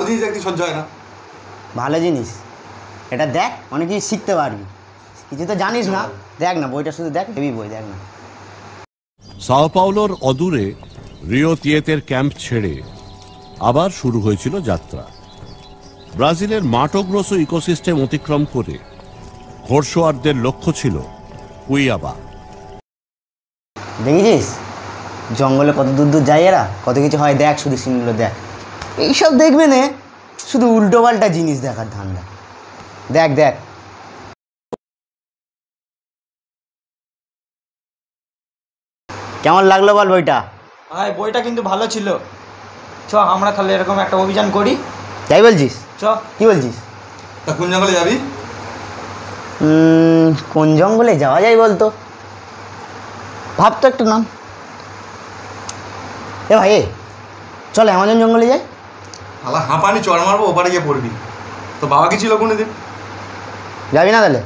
ভালো জিনিস দেখতে সহ্য হয় না। ভালো জিনিস এটা দেখ, অনেক কিছু শিখতে পারবি। কিছু তো জানিস না, দেখ না বইটা, শুধু দেখ, হেভি বই, দেখ না। সাও পাওলোর অদূরে রিও তিয়েতের ক্যাম্প ছেড়ে আবার শুরু হয়েছিল যাত্রা। ব্রাজিলের মাটো গ্রোসো ইকোসিস্টেম অতিক্রম করে ঘোড়সওয়ারদের লক্ষ্য ছিল কুইয়াবা। দেখেছিস জঙ্গলে কত দূর দূর যায় এরা, কত কিছু হয়, দেখ শুধু সিনগুলো দেখ। এইসব দেখবে না, শুধু উল্টো পাল্টা জিনিস দেখার ধান্দা। দেখ দেখ কেমন লাগলো বল বইটা? ভাই বইটা কিন্তু ভালো ছিল। চ আমরা তাহলে এরকম একটা অভিযান করি। তাই বলছিস? চ। কি বলছিস? তা কোন জঙ্গলে যাবি? কোন জঙ্গলে যাওয়া যায় বলতো? ভাব তো একটু নাম। এ ভাই চল অ্যামাজন জঙ্গলে যাই। হালা হাঁপানি চড় মারবো, ওপারে গিয়ে পড়বি। তো বাবা কি ছিল কোনোদিন? যাবি না তাহলে?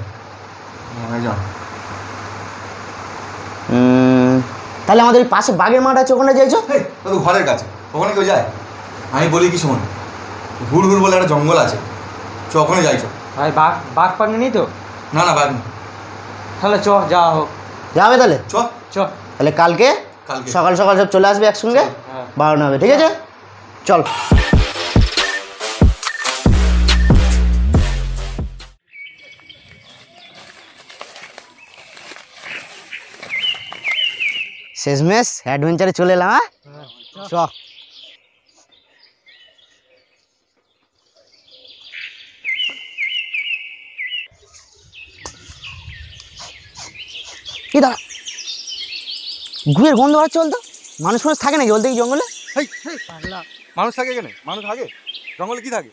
তাহলে আমাদের ওই পাশে বাঘের মাঠ আছে, ওখানে যাইছো? তো ঘরের কাছে, ওখানে কেউ যায়? আমি বলি কি শোন, হুড় হুড় বলে একটা জঙ্গল আছে, চ ওখানে যাইছো। ভাই বাঘ বাঘ পাক নেই তো? না না বাঘ নেই। তাহলে চ যাওয়া হোক। যাবে তাহলে? চ চ। তাহলে কালকে সকাল সকাল সব চলে আসবে একসঙ্গে, 12টা হবে, ঠিক আছে? চল। শেষমেশ অ্যাডভেঞ্চারে চলে এলাম। হ্যাঁ চ। কি দাঁড়া, গুয়ের গন্ধ বাড়ছে বলতো? মানুষ মানুষ থাকে নাকি বলতে এই জঙ্গলে? মানুষ থাকে এখানে? মানুষ থাকে জঙ্গলে? কি থাকে?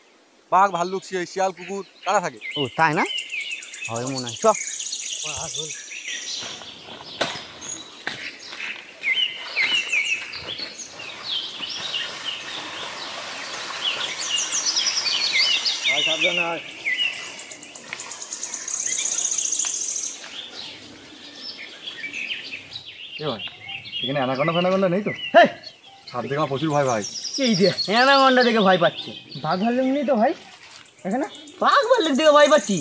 বাঘ, ভাল্লুক, শিয়াল, কুকুর, কারা থাকে? ও তাই না, হয় মনে হয়। চ। এখানে অ্যানাকন্ডা ফ্যানাকন্ডা নেই তো? সাপ দেখে আমার প্রচুর ভয় ভাই। এই যে অ্যানাকন্ডা দেখে ভয় পাচ্ছে, বাঘ ভাল্লুক নেই তো ভাই এখানে? বাঘ ভাল্লুক দেখে ভয় পাচ্ছি?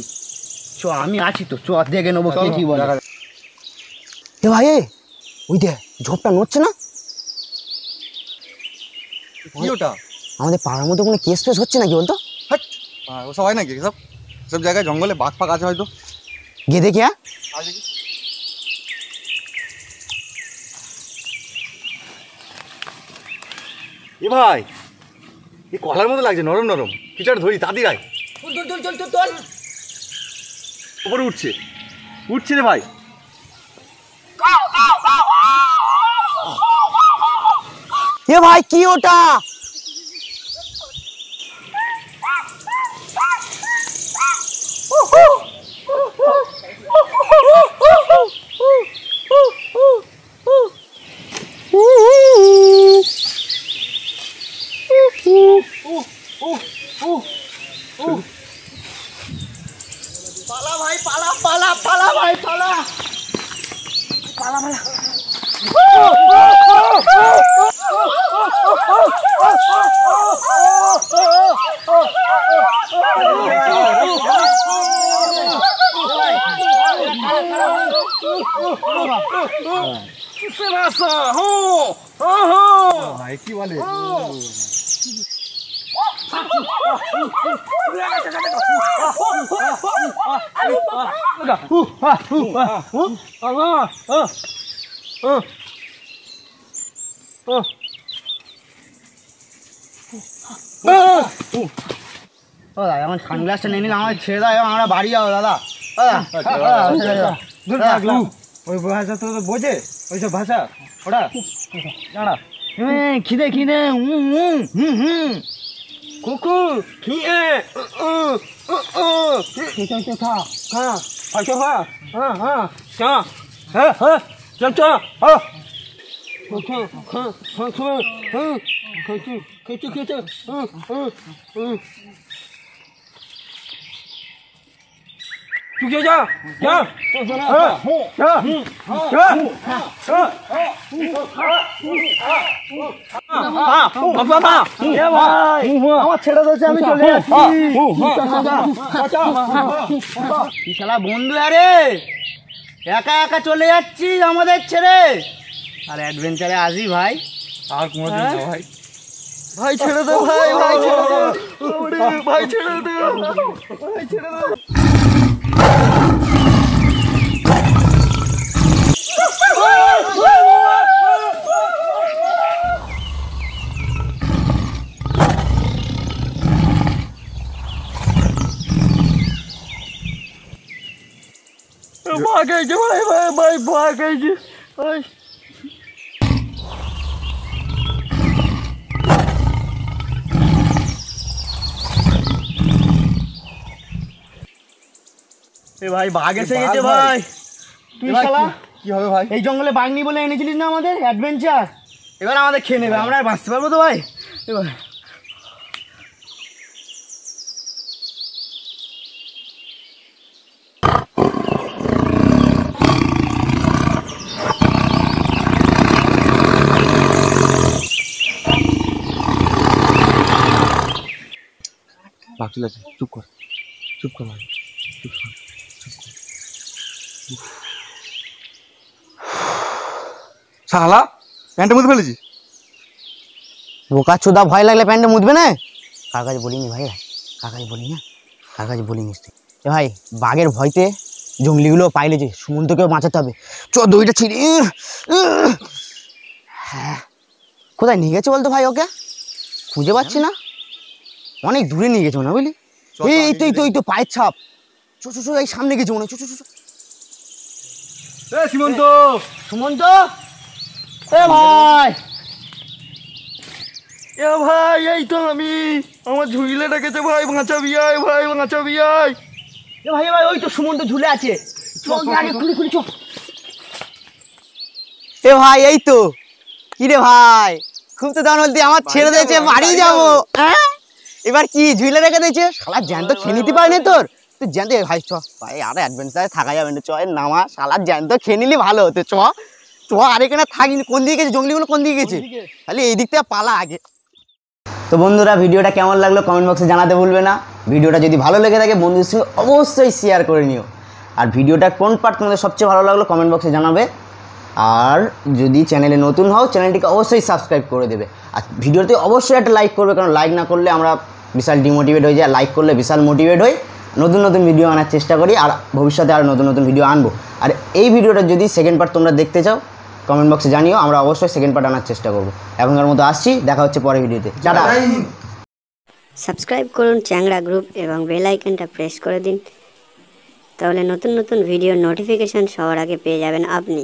চ আমি আছি তো, চ দেখে নেবো কে কি বলে। এ ভাই ওই দে ঝোপটা নড়ছে না? কি ওটা? আমাদের পাড়ার মধ্যে কোনো কেস ফেস হচ্ছে নাকি বলতো? ওসব হয় নাকি? সব জায়গায় জঙ্গলে বাঘ ফাঘ আছে হয়তো। গিয়ে দেখি। হ্যাঁ এ ভাই, এই কলার মতো লাগছে, নরম নরম কিছু একটা ধরি, তাড়াতাড়ি আয়। উপরে উঠছে উঠছে রে ভাই। এ ভাই কি ওটা? পালা ভাই পালা, পালা পালা ভাই পালা, পালা পালা। ভাই কি বলে? দাদা আমার সানগ্লাসটা নিয়ে নিলাম, আমার ছেড়ে দাও, আমরা বাড়ি যাবো দাদা। ওই ভাষা তো বোঝে, ওইসব ভাষা ওটা দাঁড়া। খিদে খিদে কুকুর খিদে খা খা খাইছো খা। হ্যাঁ হ্যাঁ চা হ্যাঁ হ্যাঁ চল চল হ্যাঁ খেতে খেতে তুই যা যা আমার ছেড়ে দিয়েছে, আমি চলে যাচ্ছি। কি শালা বন্ধু আরে, একা একা চলে যাচ্ছি আমাদের ছেড়ে, আর অ্যাডভেঞ্চারে আসি ভাই। আর কোনোদিন না ভাই। ভাই ছেড়ে দে ভাই, ভাই ছেড়ে দে, ভাই ছেড়ে দে, ভাই ছেড়ে দে। ভাগাইছে ভাই, ভাই ভাই ভাগাইছে ভাই। এ ভাই বাঘ এসে গেছে ভাই। তুই শালা কি হবে ভাই? এই জঙ্গলে বাঘ নি বলে এনেছিলিস না আমাদের অ্যাডভেঞ্চার, এবার আমাদের খেয়ে নেবে, আমরা আর বাঁচতে পারবো তো ভাই? এবার বাঘ চলে আছে, চুপ কর, চুপ কর ভাই, চুপ কর, চুপ কর। শালা প্যান্টের মধ্যে ফেলেছি। বোকা চোদা, ভয় লাগলে প্যান্টে মুদবে না? কার কাছে বলিনি ভাই, কার কাছে বলি না, কার কাছে বলিনি তুই? এ ভাই বাঘের ভয়তে জঙ্গলিগুলো পাইলে যে সুমন্তকেও বাঁচাতে হবে। চ দইটা ছিঁড়ি। হ্যাঁ, কোথায় নিয়ে গেছে বলতো ভাই? ওকে খুঁজে পাচ্ছি না, অনেক দূরে নিয়ে গেছে না বুঝলি? এই তো এই তো এই তো পায়ের ছাপ। চো চো চো, এই সামনে গেছে মনে হয়। চো চো চো। এ সীমন্ত, সুমন্ত, এ ভাই, এ ভাই এই তো আমি, আমার ঝুলে রেখেছে ভাই, বাঁচাবি আয় ভাই, বাঁচাবি আয়। এ ভাই ভাই ওই তো সুমন্ত ঝুলে আছে, খুলি খুলি চো। এ ভাই এই তো, কি রে ভাই, খুব তো দাম বলতে আমার ছেড়ে দিয়েছে, বাড়ি যাবো। হ্যাঁ এবার কি ঝুলে রেখে দিয়েছে, শালা জ্যান্ত খেয়ে নিতে পারেনি তোর, তুই জ্যান্ত। ভাই চ ভাই, আর অ্যাডভেঞ্চারে থাকা যাবে না, চ নামা, শালা জ্যান্ত খেয়ে নিলি ভালো হতো। চ চ, আর এখানে থাকিনি। কোন দিকে গেছে জঙ্গলিগুলো, কোন দিকে গেছে? খালি এই দিক থেকে পালা আগে। তো বন্ধুরা ভিডিওটা কেমন লাগলো কমেন্ট বক্সে জানাতে ভুলবে না। ভিডিওটা যদি ভালো লেগে থাকে বন্ধুদের সঙ্গে অবশ্যই শেয়ার করে নিও। আর ভিডিওটা কোন পার্ট তোমাদের সবচেয়ে ভালো লাগলো কমেন্ট বক্সে জানাবে। আর যদি চ্যানেলে নতুন হও চ্যানেলটিকে অবশ্যই সাবস্ক্রাইব করে দেবে। আর ভিডিওতে অবশ্যই একটা লাইক করবে, কারণ লাইক না করলে আমরা বিশাল ডিমোটিভেট হয়ে যাই, লাইক করলে বিশাল মোটিভেট হই, নতুন নতুন ভিডিও আনার চেষ্টা করি, আর ভবিষ্যতে আর নতুন নতুন ভিডিও আনবো। আর এই ভিডিওটা যদি সেকেন্ড পার্ট তোমরা দেখতে চাও কমেন্ট বক্সে জানিও, আমরা অবশ্যই সেকেন্ড পার্ট আনার চেষ্টা করবো। এখনকার মতো আসছি, দেখা হচ্ছে পরের ভিডিওতে। টাটা। সাবস্ক্রাইব করুন চ্যাংড়া গ্রুপ এবং বেল আইকনটা প্রেস করে দিন, তাহলে নতুন নতুন ভিডিওর নোটিফিকেশান সবার আগে পেয়ে যাবেন আপনি।